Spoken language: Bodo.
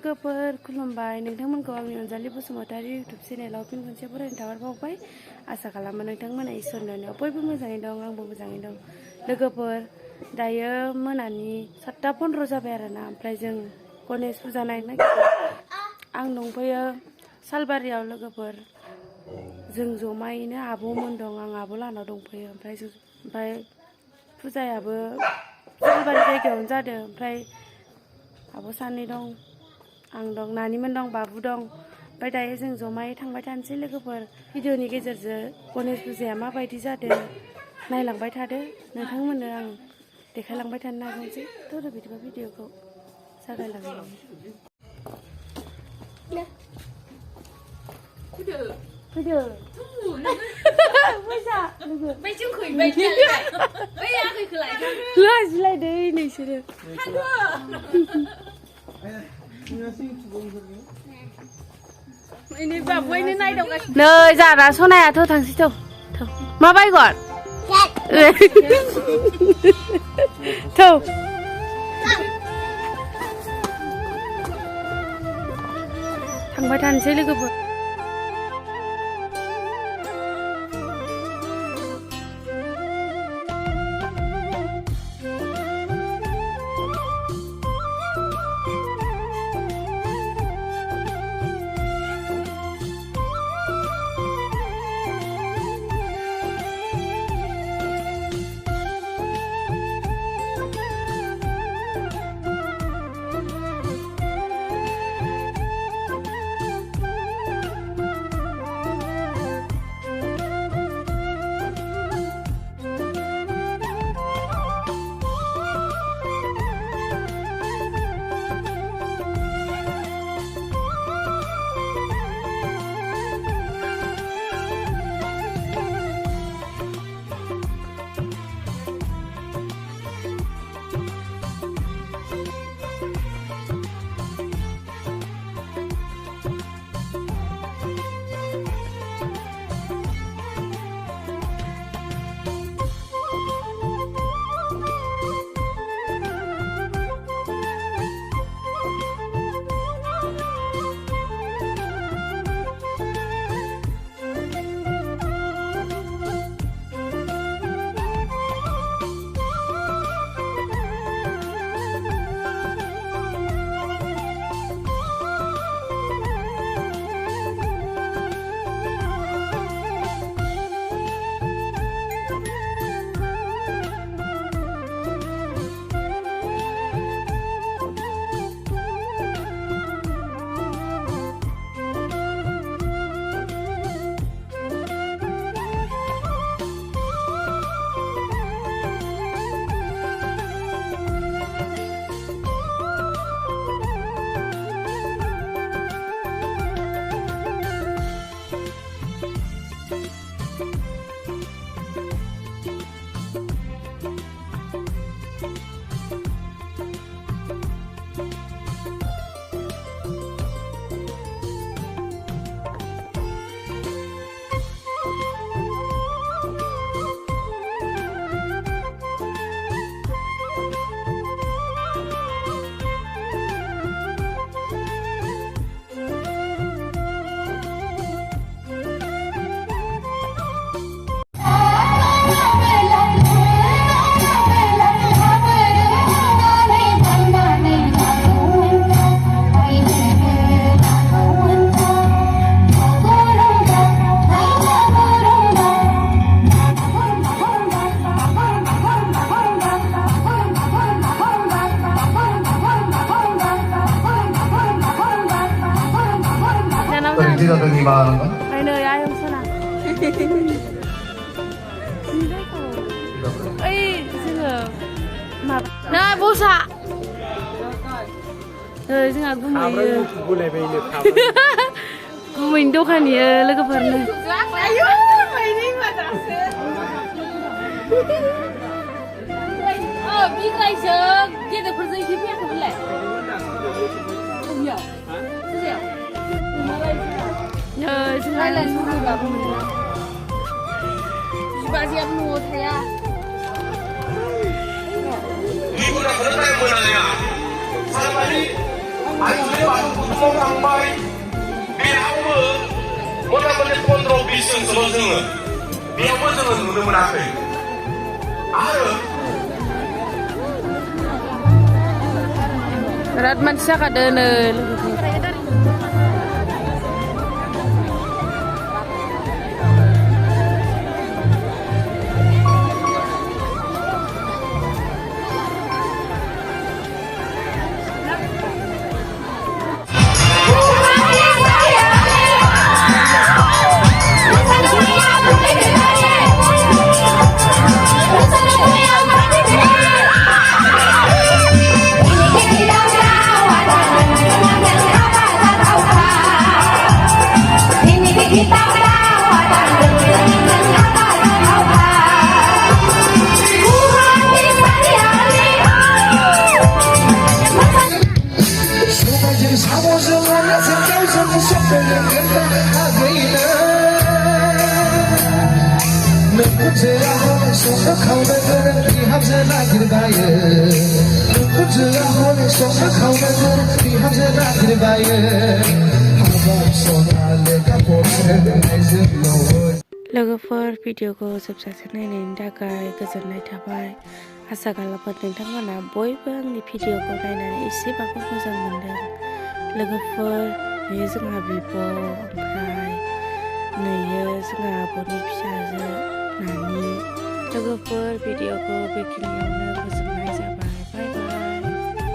लोगोफोर खुलुमबाय नोंथांमोनखौ आंनि अनजालि बसुमतारी इउटुब चेनेलाव फिन खनसे बरायनो थाबाय आसा खालामो नोंथांमोना इसोरनि अननायाव बयबो मोजाङै दं आंबो मोजाङै दं लोगोफोर दायो मोनानि 7:15 जाबाय आरोना ओमफ्राय जों गणेश फुजा नायनो नागिरदों आं दंफैयो सालबारियाव लोगोफोर जों जमायैनो आब'मोन दं आं आब' लाहानाव दंफैयो ओमफ्राय फुजायाबो सालबारि जायगायावनो जादों ओमफ्राय आब' सानै दं आं दं नानिमोन दं बाबु दं ओमफ्राय दायो जों जमायै थांबाय थानोसै लोगोफोर भिडिअनि गेजेरजों गणेश फुजाया माबायदि जादों नायलांबाय थादो नोंथांमोननो आं देखायलांबाय थानो नाजानोसै थ' बिदिबा भिडिअखौ जागायलांनो फैदो फैसा लोगो बै जोंखै बायदियालाय बै आखैखौ लायखादो लाजिलायदो नोंसोरो नै बाबुयैनो नायदावगासिनो नै जाना सनायाथ' थांसै थ' मा बायगोन थ' थांबाय थानोसै लोगोफोर Này ai không sao nào? Ê, xin ngờ mà này bố xạ. Rồi xin ngờ của mình đâu khăn gì lấy cái phần này. Biết ngay giờ kia được phần gì phép không lẽ? Không hiểu. Thế gì? xin hai lần không được gặp mình. Bà gì em mua thế à? 이보다 그런 날 보나냐? 사람이 बाथौखौ थांबाय बेयावबो मथा मथि 15-20 जनसोल' जोङो बेयावबो जोङो नुनो मोनाखै आरो बिराद मानसि जाखादों नै लोगोफोर लोगोफोर भिडिअखौ जोबजासे नायनायनि थाखाय गोजोननाय थाबाय आसा खालामो नोंथांमोना बयबो आंनि भिडिअखौ नायनानै एसेबाबो मोजां मोनदों लोगोफोर बेयो जोंहा बिब' ओमफ्राय नैयो जोंहा आब'नि फिसाजो नानि लोगोफोर भिडिअखौ बेखिनियावनो फोजोबबाय